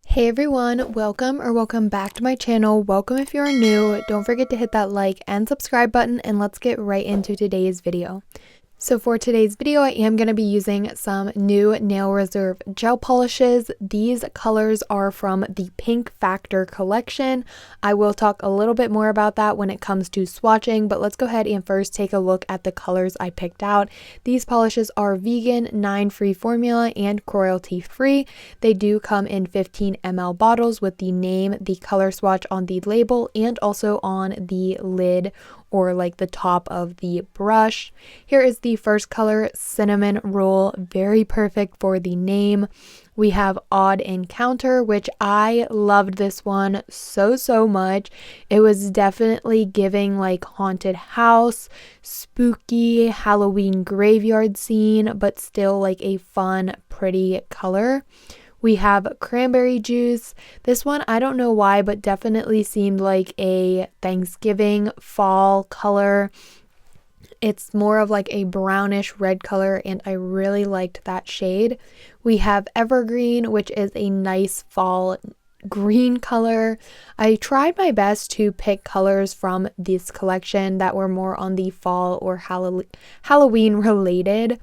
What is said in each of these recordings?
Hey everyone, welcome back to my channel. Welcome if you're new. Don't forget to hit that like and subscribe button, and let's get right into today's video. So for today's video, I am going to be using some new Nail Reserve gel polishes. These colors are from the Pink Factor collection. I will talk a little bit more about that when it comes to swatching, but let's go ahead and first take a look at the colors I picked out. These polishes are vegan, 9-free formula, and cruelty free. They do come in 15 ml bottles with the name, the color swatch on the label, and also on the lid or like the top of the brush. Here is the first color, Cinnamon Roll, very perfect for the name. We have Odd Encounter, which I loved this one so much. It was definitely giving like haunted house, spooky Halloween graveyard scene, but still like a fun, pretty color. We have Cranberry Juice. This one, I don't know why, but definitely seemed like a Thanksgiving fall color. It's more of like a brownish red color, and I really liked that shade. We have Evergreen, which is a nice fall green color. I tried my best to pick colors from this collection that were more on the fall or Halloween related.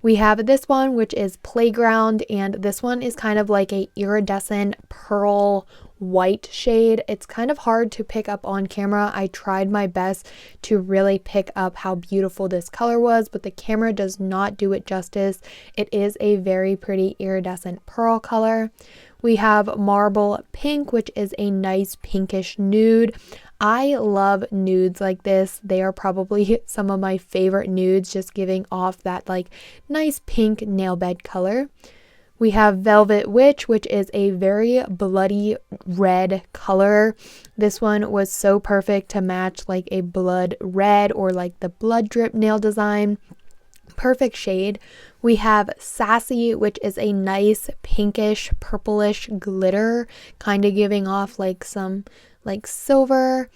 We have this one, which is Playground, and this one is kind of like a iridescent pearl white shade. It's kind of hard to pick up on camera. I tried my best to really pick up how beautiful this color was, but the camera does not do it justice. It is a very pretty iridescent pearl color. We have Marble Pink, which is a nice pinkish nude. I love nudes like this. They are probably some of my favorite nudes, just giving off that like nice pink nail bed color. We have Velvet Witch, which is a very bloody red color. This one was so perfect to match like a blood red or like the blood drip nail design. Perfect shade. We have Sassy, which is a nice pinkish purplish glitter, kind of giving off like some like silver.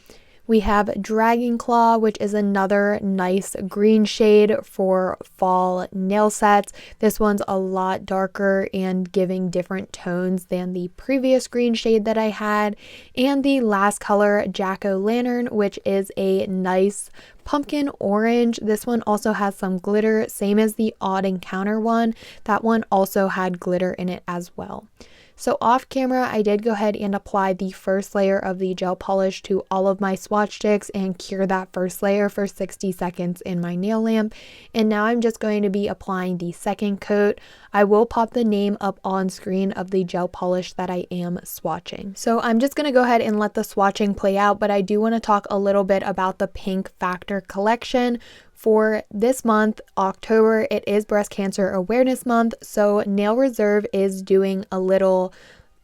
We have Dragon Claw, which is another nice green shade for fall nail sets. This one's a lot darker and giving different tones than the previous green shade that I had. And the last color, Jack-o'-lantern, which is a nice pumpkin orange. This one also has some glitter, same as the Odd Encounter one. That one also had glitter in it as well. So off camera, I did go ahead and apply the first layer of the gel polish to all of my swatch sticks and cure that first layer for 60 seconds in my nail lamp. And now I'm just going to be applying the second coat. I will pop the name up on screen of the gel polish that I am swatching. So I'm just going to go ahead and let the swatching play out, but I do want to talk a little bit about the Pink Factor collection. For this month, October, it is Breast Cancer Awareness Month, so Nail Reserve is doing a little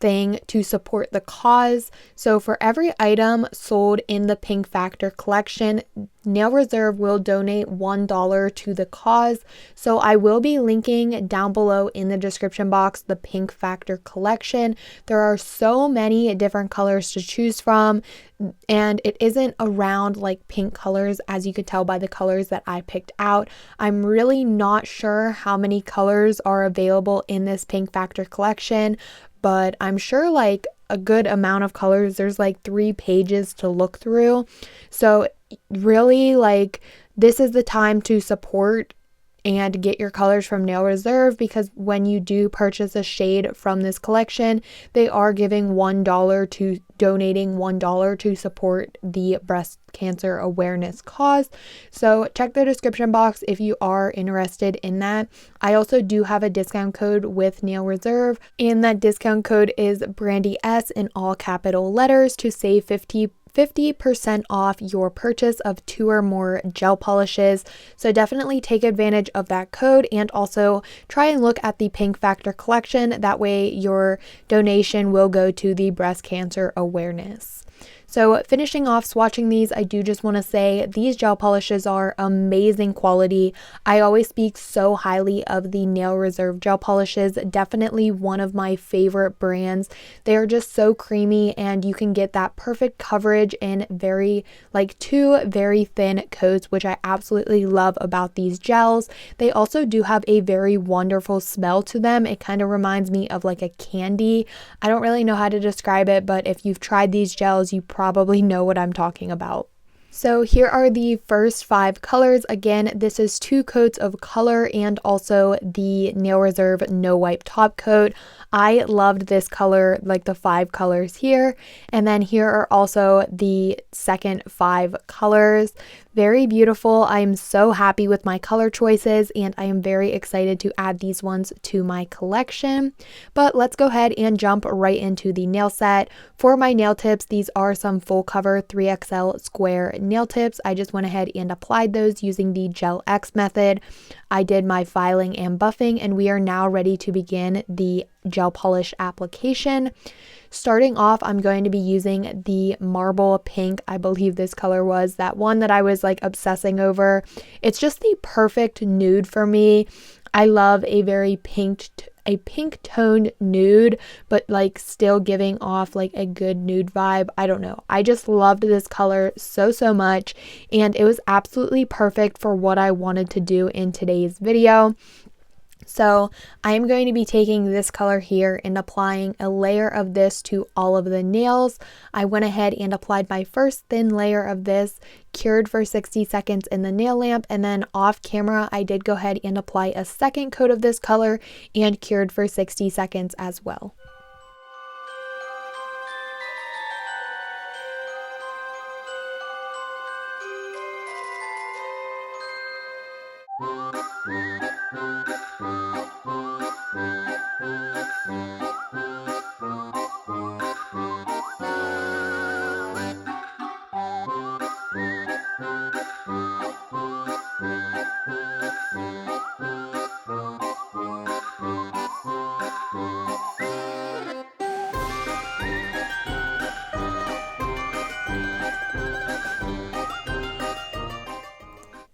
thing to support the cause. So for every item sold in the Pink Factor collection, Nail Reserve will donate $1 to the cause. So I will be linking down below in the description box the Pink Factor collection. There are so many different colors to choose from, and it isn't around like pink colors, as you could tell by the colors that I picked out. I'm really not sure how many colors are available in this Pink Factor collection, but I'm sure like a good amount of colors. There's like 3 pages to look through. So really, like, this is the time to support and get your colors from Nail Reserve, because when you do purchase a shade from this collection, they are giving donating $1 to support the breast cancer awareness cause. So check the description box if you are interested in that. I also do have a discount code with Nail Reserve, and that discount code is Brandy S in all capital letters to save 50% off your purchase of 2 or more gel polishes. So definitely take advantage of that code, and also try and look at the Pink Factor collection. That way your donation will go to the breast cancer awareness. So finishing off swatching these, I do just want to say these gel polishes are amazing quality. I always speak so highly of the Nail Reserve gel polishes, definitely one of my favorite brands. They are just so creamy and you can get that perfect coverage in two very thin coats, which I absolutely love about these gels. They also do have a very wonderful smell to them. It kind of reminds me of like a candy. I don't really know how to describe it, but if you've tried these gels, you probably know what I'm talking about. So here are the first 5 colors. Again, this is 2 coats of color and also the Nail Reserve No Wipe top coat. I loved this color, like the 5 colors here. And then here are also the second 5 colors. Very beautiful. I am so happy with my color choices and I am very excited to add these ones to my collection. But let's go ahead and jump right into the nail set. For my nail tips, these are some full cover 3XL square nail tips. I just went ahead and applied those using the Gel X method. I did my filing and buffing and we are now ready to begin the gel polish application. Starting off, I'm going to be using the Marble Pink. I believe this color was that one that I was like obsessing over. It's just the perfect nude for me. I love a very pink toned nude, but like still giving off like a good nude vibe. I don't know. I just loved this color so much and it was absolutely perfect for what I wanted to do in today's video. So I am going to be taking this color here and applying a layer of this to all of the nails. I went ahead and applied my first thin layer of this, cured for 60 seconds in the nail lamp, and then off camera I did go ahead and apply a second coat of this color and cured for 60 seconds as well.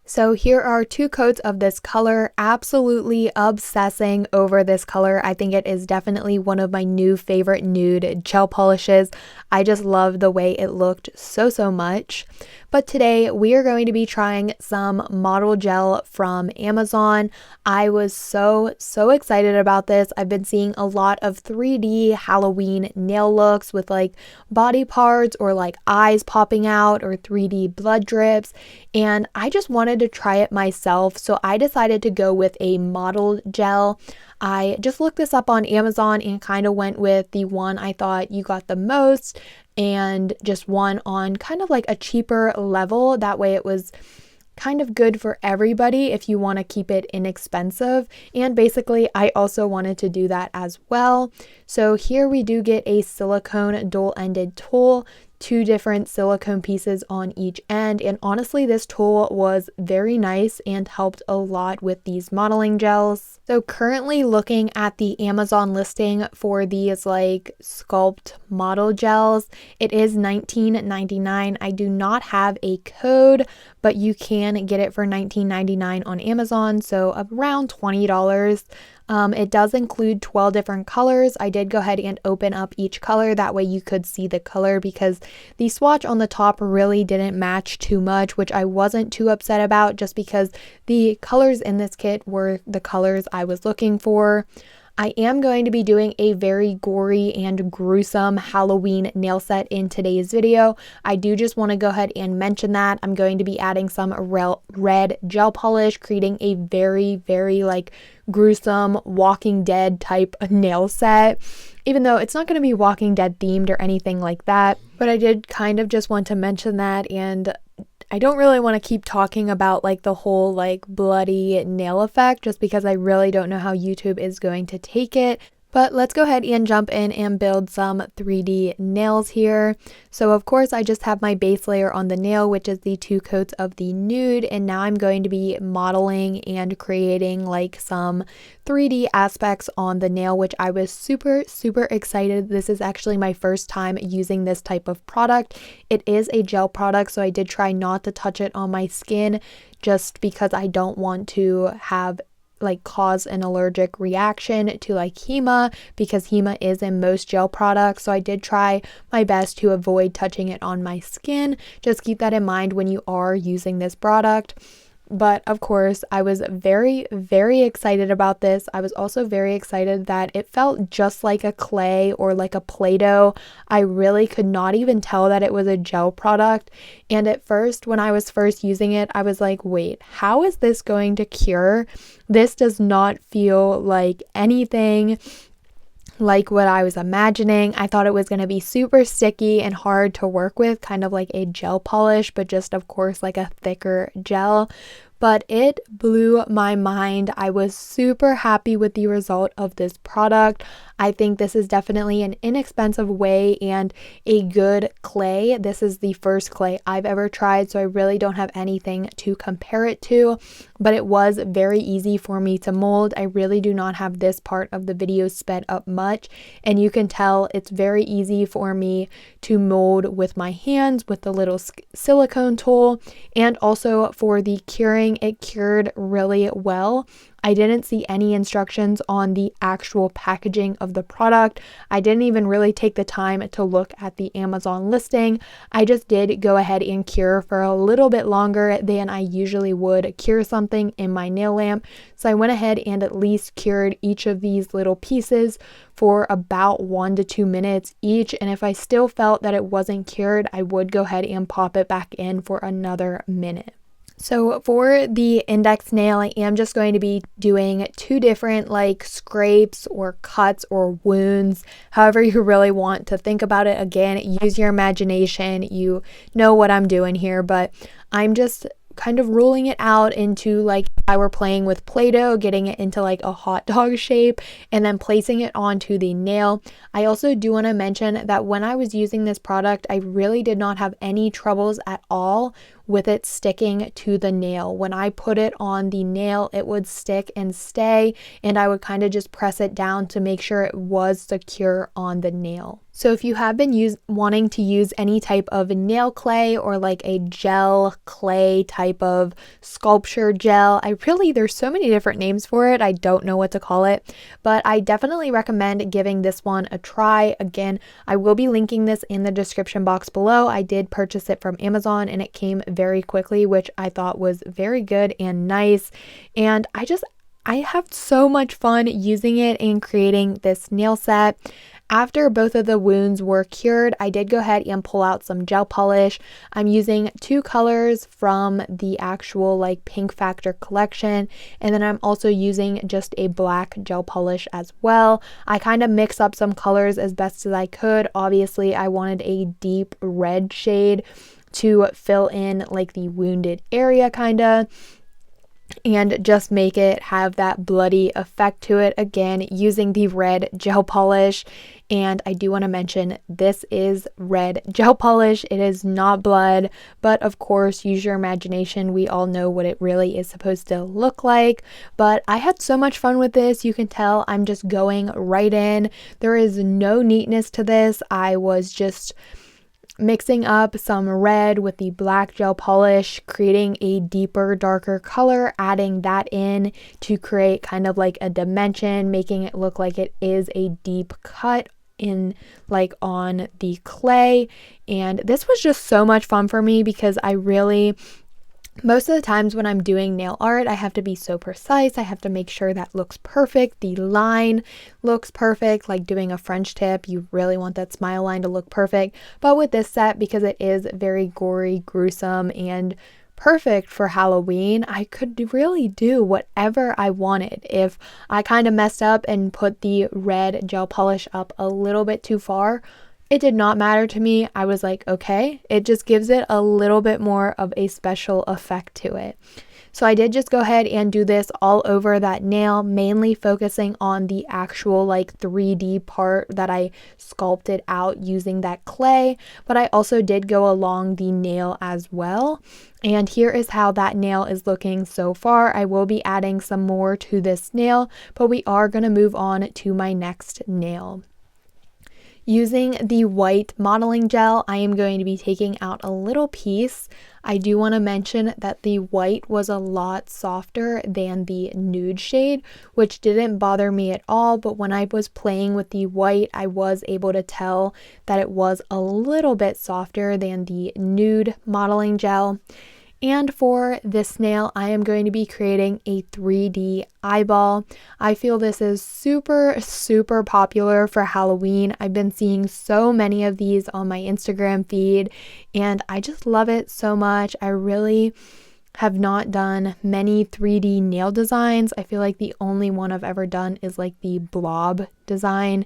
So here are 2 coats of this color. Absolutely obsessing over this color. I think it is definitely one of my new favorite nude gel polishes. I just love the way it looked so much. But today we are going to be trying some model gel from Amazon. I was so excited about this. I've been seeing a lot of 3D Halloween nail looks with like body parts or like eyes popping out or 3D blood drips, and I just wanted to try it myself, so I decided to go with a model gel. I just looked this up on Amazon and kind of went with the one I thought you got the most and just one on kind of like a cheaper level. That way it was kind of good for everybody if you want to keep it inexpensive. And basically I also wanted to do that as well. So here we do get a silicone dual-ended tool, 2 different silicone pieces on each end, and honestly this tool was very nice and helped a lot with these modeling gels. So currently looking at the Amazon listing for these like Sculpt model gels, it is $19.99. I do not have a code, but you can get it for $19.99 on Amazon, so around $20. It does include 12 different colors. I did go ahead and open up each color, that way you could see the color, because the swatch on the top really didn't match too much, which I wasn't too upset about just because the colors in this kit were the colors I was looking for. I am going to be doing a very gory and gruesome Halloween nail set in today's video. I do just want to go ahead and mention that. I'm going to be adding some red gel polish, creating a very like gruesome Walking Dead type nail set, even though it's not going to be Walking Dead themed or anything like that. But I did kind of just want to mention that, and I don't really want to keep talking about like the whole like bloody nail effect just because I really don't know how YouTube is going to take it. But let's go ahead and jump in and build some 3D nails here. So of course I just have my base layer on the nail, which is the 2 coats of the nude, and now I'm going to be modeling and creating like some 3D aspects on the nail, which I was super excited. This is actually my first time using this type of product. It is a gel product, so I did try not to touch it on my skin just because I don't want to have cause an allergic reaction to like HEMA, because HEMA is in most gel products. So I did try my best to avoid touching it on my skin. Just keep that in mind when you are using this product. But of course, I was very excited about this. I was also very excited that it felt just like a clay or like a Play-Doh. I really could not even tell that it was a gel product. And at first, when I was first using it, I was like, wait, how is this going to cure? This does not feel like anything like what I was imagining. I thought it was going to be super sticky and hard to work with, kind of like a gel polish, but just of course like a thicker gel. But it blew my mind. I was super happy with the result of this product. I think this is definitely an inexpensive way and a good clay. This is the first clay I've ever tried, so I really don't have anything to compare it to, but it was very easy for me to mold. I really do not have this part of the video sped up much, and you can tell it's very easy for me to mold with my hands with the little silicone tool, and also for the curing, it cured really well. I didn't see any instructions on the actual packaging of the product. I didn't even really take the time to look at the Amazon listing. I just did go ahead and cure for a little bit longer than I usually would cure something in my nail lamp. So I went ahead and at least cured each of these little pieces for about 1 to 2 minutes each. And if I still felt that it wasn't cured, I would go ahead and pop it back in for another minute. So for the index nail, I am just going to be doing 2 different like scrapes or cuts or wounds, however you really want to think about it. Again, use your imagination. You know what I'm doing here, but I'm just kind of ruling it out into like if I were playing with Play-Doh, getting it into like a hot dog shape and then placing it onto the nail. I also do want to mention that when I was using this product, I really did not have any troubles at all with it sticking to the nail. When I put it on the nail, it would stick and stay, and I would kind of just press it down to make sure it was secure on the nail. So if you have been wanting to use any type of nail clay or like a gel clay type of sculpture gel, there's so many different names for it. I don't know what to call it, but I definitely recommend giving this one a try. Again, I will be linking this in the description box below. I did purchase it from Amazon and it came very quickly, which I thought was very good and nice. And I have so much fun using it and creating this nail set. After both of the wounds were cured, I did go ahead and pull out some gel polish. I'm using 2 colors from the actual like Pink Factor collection, and then I'm also using just a black gel polish as well. I kind of mix up some colors as best as I could. Obviously, I wanted a deep red shade to fill in like the wounded area kinda, and just make it have that bloody effect to it, again using the red gel polish. And I do want to mention this is red gel polish, it is not blood, but of course use your imagination. We all know what it really is supposed to look like, but I had so much fun with this. You can tell I'm just going right in. There is no neatness to this. I was just mixing up some red with the black gel polish, creating a deeper, darker color, adding that in to create kind of like a dimension, making it look like it is a deep cut in like on the clay. And this was just so much fun for me because most of the times when I'm doing nail art, I have to be so precise. I have to make sure that looks perfect. The line looks perfect. Like doing a French tip, you really want that smile line to look perfect. But with this set, because it is very gory, gruesome, and perfect for Halloween, I could really do whatever I wanted. If I kind of messed up and put the red gel polish up a little bit too far, it did not matter to me. I was like, okay, it just gives it a little bit more of a special effect to it. So I did just go ahead and do this all over that nail, mainly focusing on the actual like 3D part that I sculpted out using that clay, but I also did go along the nail as well. And here is how that nail is looking so far. I will be adding some more to this nail, but we are going to move on to my next nail. Using the white modeling gel, I am going to be taking out a little piece. I do want to mention that the white was a lot softer than the nude shade, which didn't bother me at all, but when I was playing with the white, I was able to tell that it was a little bit softer than the nude modeling gel. And for this nail, I am going to be creating a 3D eyeball. I feel this is super, super popular for Halloween. I've been seeing so many of these on my Instagram feed, and I just love it so much. I really have not done many 3D nail designs. I feel like the only one I've ever done is like the blob design,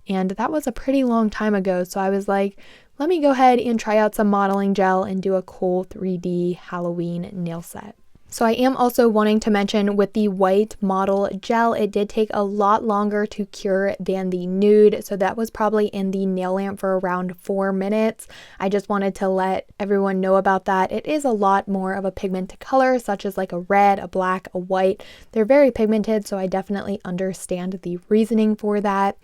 and that was a pretty long time ago. So I was like, let me go ahead and try out some modeling gel and do a cool 3D Halloween nail set. So I am also wanting to mention with the white model gel, it did take a lot longer to cure than the nude. So that was probably in the nail lamp for around 4 minutes. I just wanted to let everyone know about that. It is a lot more of a pigmented color, such as like a red, a black, a white. They're very pigmented, so I definitely understand the reasoning for that.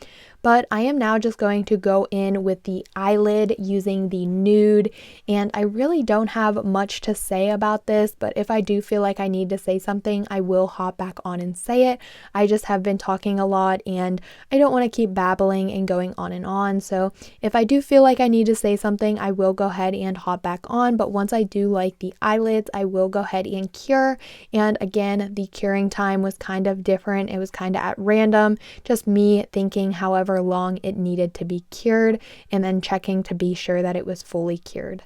But I am now just going to go in with the eyelid using the nude, and I really don't have much to say about this, but if I do feel like I need to say something, I will hop back on and say it. I just have been talking a lot and I don't want to keep babbling and going on and on, so if I do feel like I need to say something, I will go ahead and hop back on. But once I do like the eyelids, I will go ahead and cure, and again, the curing time was kind of different. It was kind of at random, just me thinking however long it needed to be cured and then checking to be sure that it was fully cured.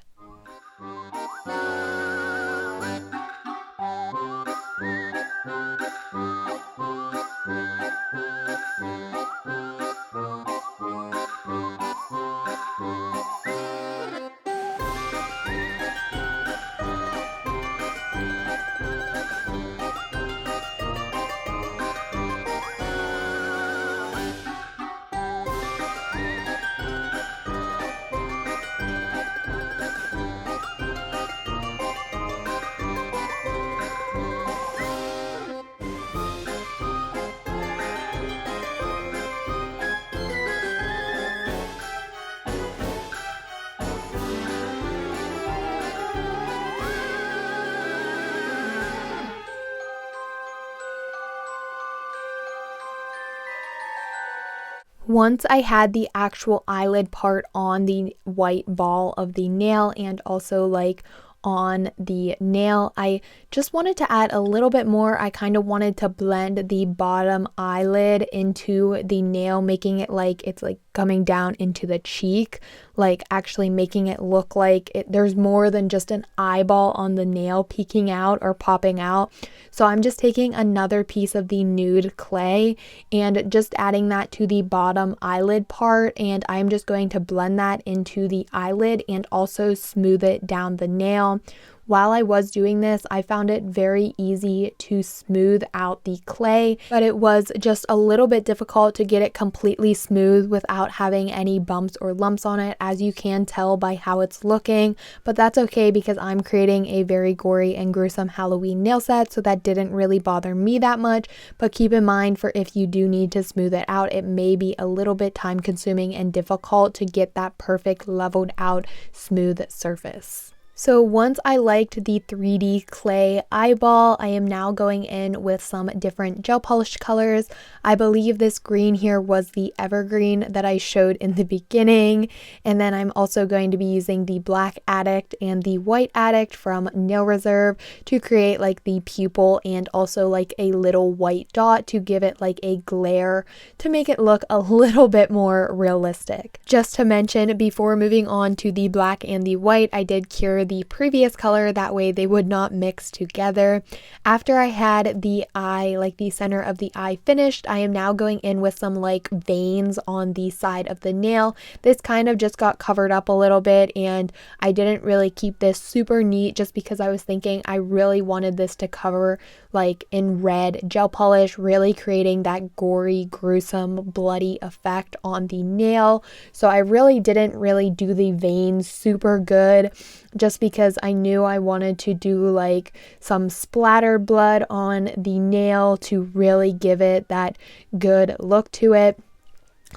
Once I had the actual eyelid part on the white ball of the nail and also like on the nail, I just wanted to add a little bit more. I kind of wanted to blend the bottom eyelid into the nail, making it like it's like coming down into the cheek, like actually making it look like there's more than just an eyeball on the nail peeking out or popping out. So I'm just taking another piece of the nude clay and just adding that to the bottom eyelid part, and I'm just going to blend that into the eyelid and also smooth it down the nail. While I was doing this, I found it very easy to smooth out the clay, but it was just a little bit difficult to get it completely smooth without having any bumps or lumps on it, as you can tell by how it's looking. But that's okay because I'm creating a very gory and gruesome Halloween nail set, so that didn't really bother me that much. But keep in mind, for if you do need to smooth it out, it may be a little bit time consuming and difficult to get that perfect leveled out smooth surface. So once I liked the 3D clay eyeball, I am now going in with some different gel polish colors. I believe this green here was the evergreen that I showed in the beginning. And then I'm also going to be using the Black Addict and the White Addict from Nail Reserve to create like the pupil and also like a little white dot to give it like a glare to make it look a little bit more realistic. Just to mention, before moving on to the black and the white, I did cure the previous color, that way they would not mix together. After I had the eye, like the center of the eye finished, I am now going in with some like veins on the side of the nail. This kind of just got covered up a little bit, and I didn't really keep this super neat just because I was thinking I really wanted this to cover like in red gel polish, really creating that gory, gruesome, bloody effect on the nail. So I really didn't do the veins super good just because I knew I wanted to do like some splattered blood on the nail to really give it that good look to it.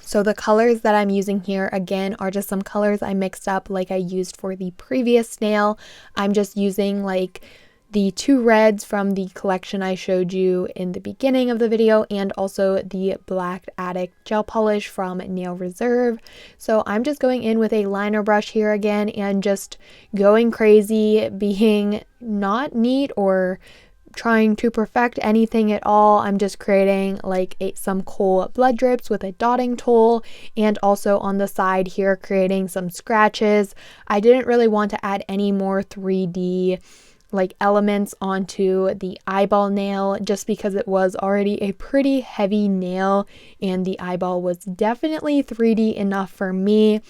So the colors that I'm using here again are just some colors I mixed up like I used for the previous nail. I'm just using like the 2 reds from the collection I showed you in the beginning of the video, and also the Black Addict gel polish from Nail Reserve. So I'm just going in with a liner brush here again and just going crazy, being not neat or trying to perfect anything at all. I'm just creating like some cool blood drips with a dotting tool, and also on the side here creating some scratches. I didn't really want to add any more 3D like elements onto the eyeball nail just because it was already a pretty heavy nail and the eyeball was definitely 3D enough for me.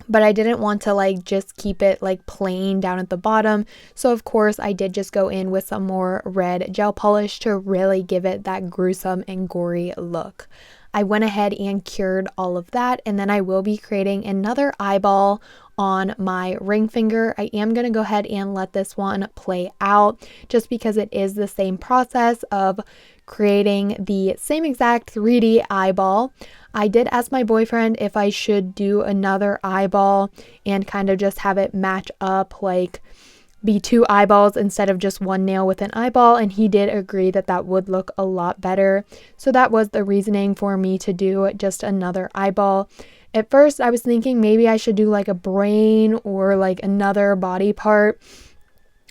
But I didn't want to like just keep it like plain down at the bottom. So of course I did just go in with some more red gel polish to really give it that gruesome and gory look. I went ahead and cured all of that, and then I will be creating another eyeball on my ring finger. I am going to go ahead and let this one play out just because it is the same process of creating the same exact 3D eyeball. I did ask my boyfriend if I should do another eyeball and kind of just have it match up, like be 2 eyeballs instead of just 1 nail with an eyeball, and he did agree that that would look a lot better. So that was the reasoning for me to do just another eyeball. At first I was thinking maybe I should do like a brain or like another body part,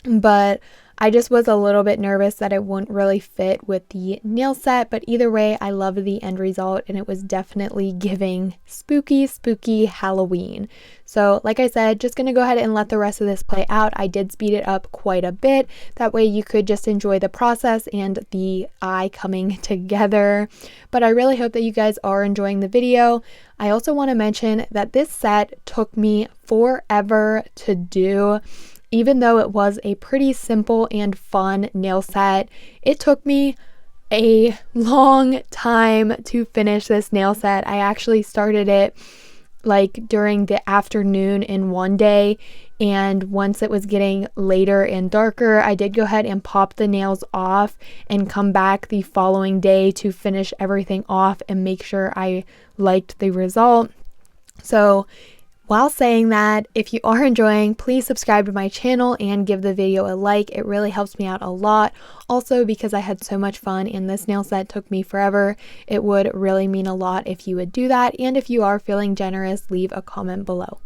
but I just was a little bit nervous that it wouldn't really fit with the nail set. But either way, I loved the end result, and it was definitely giving spooky Halloween. So like I said, just gonna go ahead and let the rest of this play out. I did speed it up quite a bit, that way you could just enjoy the process and the eye coming together. But I really hope that you guys are enjoying the video. I also want to mention that this set took me forever to do. Even though it was a pretty simple and fun nail set, it took me a long time to finish this nail set. I actually started it like during the afternoon in one day, and once it was getting later and darker, I did go ahead and pop the nails off and come back the following day to finish everything off and make sure I liked the result. So while saying that, if you are enjoying, please subscribe to my channel and give the video a like. It really helps me out a lot. Also, because I had so much fun and this nail set took me forever, it would really mean a lot if you would do that. And if you are feeling generous, leave a comment below.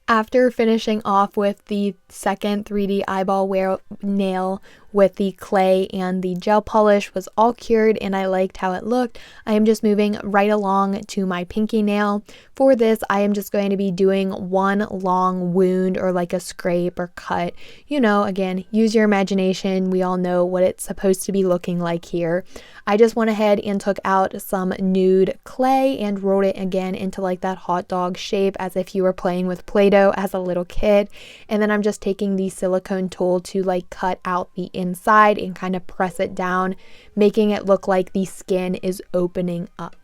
After finishing off with the second 3D eyeball nail with the clay and the gel polish was all cured and I liked how it looked, I am just moving right along to my pinky nail. For this, I am just going to be doing one long wound or like a scrape or cut. You know, again, use your imagination. We all know what it's supposed to be looking like here. I just went ahead and took out some nude clay and rolled it again into like that hot dog shape as if you were playing with Play-Doh as a little kid. And then I'm just taking the silicone tool to like cut out the inside and kind of press it down, making it look like the skin is opening up.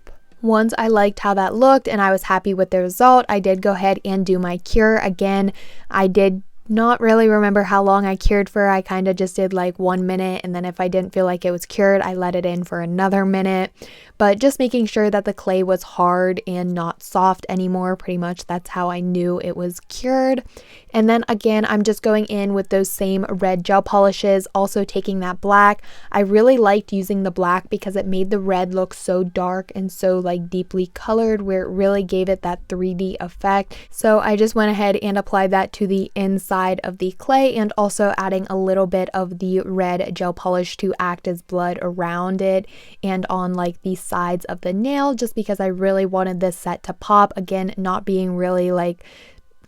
Once I liked how that looked and I was happy with the result, I did go ahead and do my cure. Again, I did not really remember how long I cured for. I kind of just did like 1 minute, and then if I didn't feel like it was cured, I let it in for another minute. But just making sure that the clay was hard and not soft anymore. Pretty much that's how I knew it was cured. And then again, I'm just going in with those same red gel polishes, also taking that black. I really liked using the black because it made the red look so dark and so like deeply colored, where it really gave it that 3D effect. So I just went ahead and applied that to the inside of the clay, and also adding a little bit of the red gel polish to act as blood around it and on like the sides of the nail, just because I really wanted this set to pop. Again, not being really like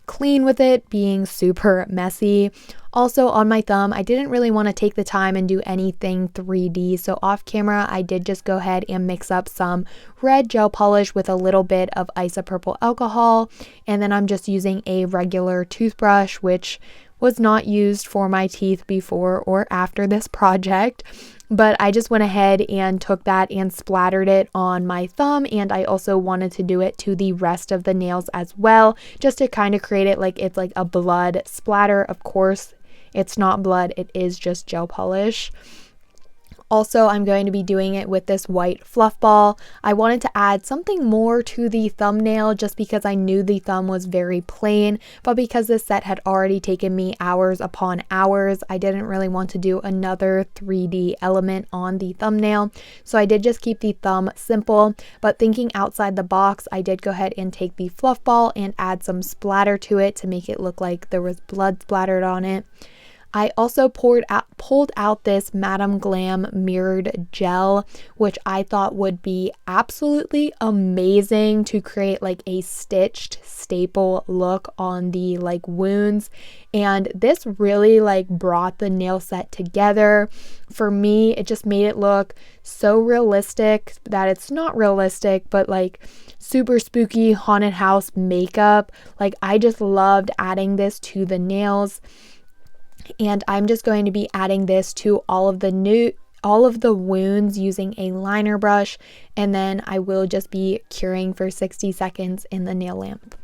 clean with it, being super messy. Also on my thumb, I didn't really want to take the time and do anything 3D, so off camera I did just go ahead and mix up some red gel polish with a little bit of isopropyl alcohol, and then I'm just using a regular toothbrush, which was not used for my teeth before or after this project. But I just went ahead and took that and splattered it on my thumb, and I also wanted to do it to the rest of the nails as well, just to kind of create it like it's like a blood splatter. Of course, it's not blood, it is just gel polish. Also, I'm going to be doing it with this white fluff ball. I wanted to add something more to the thumbnail just because I knew the thumb was very plain, but because this set had already taken me hours upon hours, I didn't really want to do another 3D element on the thumbnail. So I did just keep the thumb simple, but thinking outside the box, I did go ahead and take the fluff ball and add some splatter to it to make it look like there was blood splattered on it. I also pulled out this Madame Glam mirrored gel, which I thought would be absolutely amazing to create like a stitched staple look on the like wounds. And this really like brought the nail set together. For me, it just made it look so realistic that it's not realistic, but like super spooky haunted house makeup. Like I just loved adding this to the nails. And I'm just going to be adding this to all of the wounds using a liner brush, and then I will just be curing for 60 seconds in the nail lamp.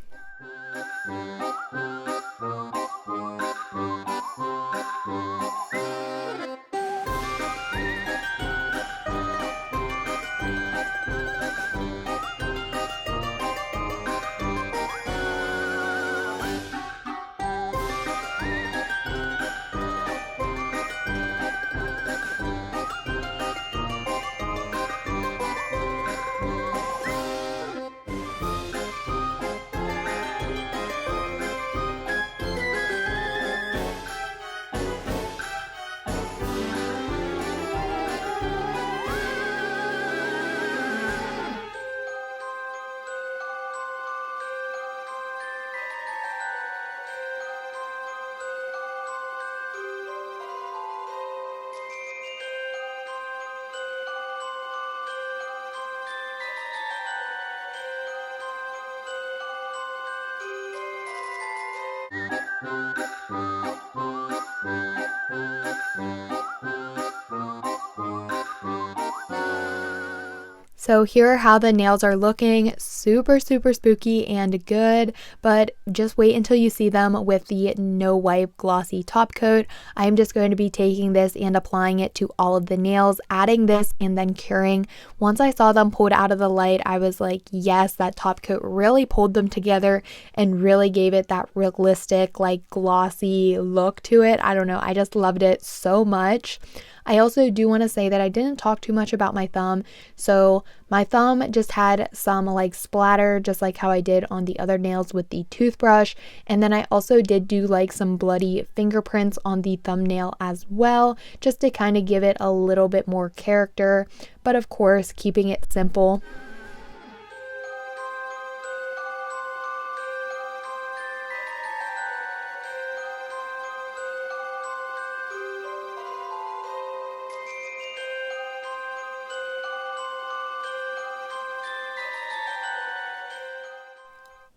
So here are how the nails are looking. Super, super spooky and good, but just wait until you see them with the no wipe glossy top coat. I'm just going to be taking this and applying it to all of the nails, adding this and then curing. Once I saw them pulled out of the light, I was like, yes, that top coat really pulled them together and really gave it that realistic, like glossy look to it. I don't know, I just loved it so much. I also do want to say that I didn't talk too much about my thumb. So my thumb just had some like splatter, just like how I did on the other nails with the toothbrush. And then I also did do like some bloody fingerprints on the thumbnail as well, just to kind of give it a little bit more character, but of course keeping it simple.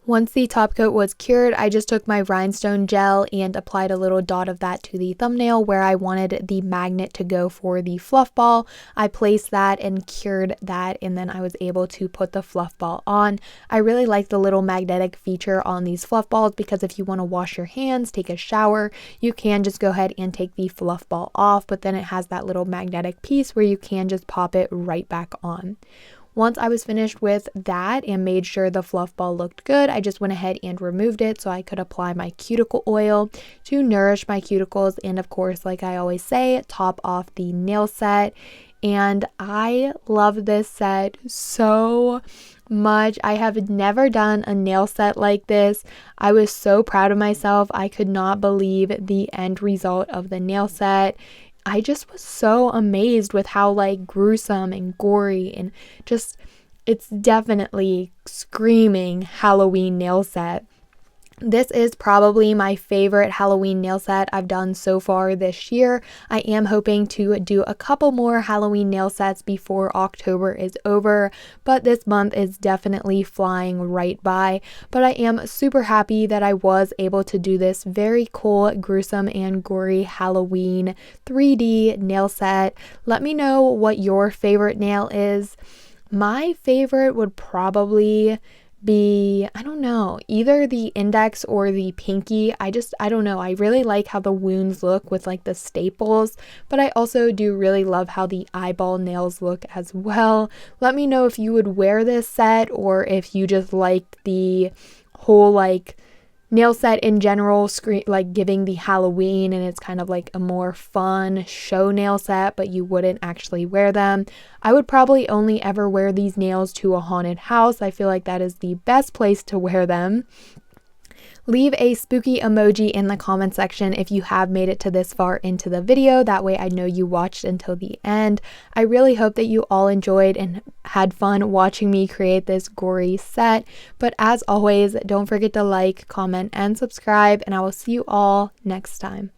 Once the top coat was cured, I just took my rhinestone gel and applied a little dot of that to the thumbnail where I wanted the magnet to go for the fluff ball. I placed that and cured that, and then I was able to put the fluff ball on. I really like the little magnetic feature on these fluff balls because if you want to wash your hands, take a shower, you can just go ahead and take the fluff ball off, but then it has that little magnetic piece where you can just pop it right back on. Once I was finished with that and made sure the fluff ball looked good, I just went ahead and removed it so I could apply my cuticle oil to nourish my cuticles and, of course, like I always say, top off the nail set. And I love this set so much. I have never done a nail set like this. I was so proud of myself. I could not believe the end result of the nail set. I just was so amazed with how like gruesome and gory and just, it's definitely screaming Halloween nail set. This is probably my favorite Halloween nail set I've done so far this year. I am hoping to do a couple more Halloween nail sets before October is over, but this month is definitely flying right by. But I am super happy that I was able to do this very cool, gruesome, and gory Halloween 3D nail set. Let me know what your favorite nail is. My favorite would probably be, I don't know, either the index or the pinky. I don't know. I really like how the wounds look with like the staples, but I also do really love how the eyeball nails look as well. Let me know if you would wear this set or if you just like the whole like nail set in general, like giving the Halloween, and it's kind of like a more fun show nail set, but you wouldn't actually wear them. I would probably only ever wear these nails to a haunted house. I feel like that is the best place to wear them. Leave a spooky emoji in the comment section if you have made it to this far into the video. That way I know you watched until the end. I really hope that you all enjoyed and had fun watching me create this gory set. But as always, don't forget to like, comment, and subscribe, and I will see you all next time.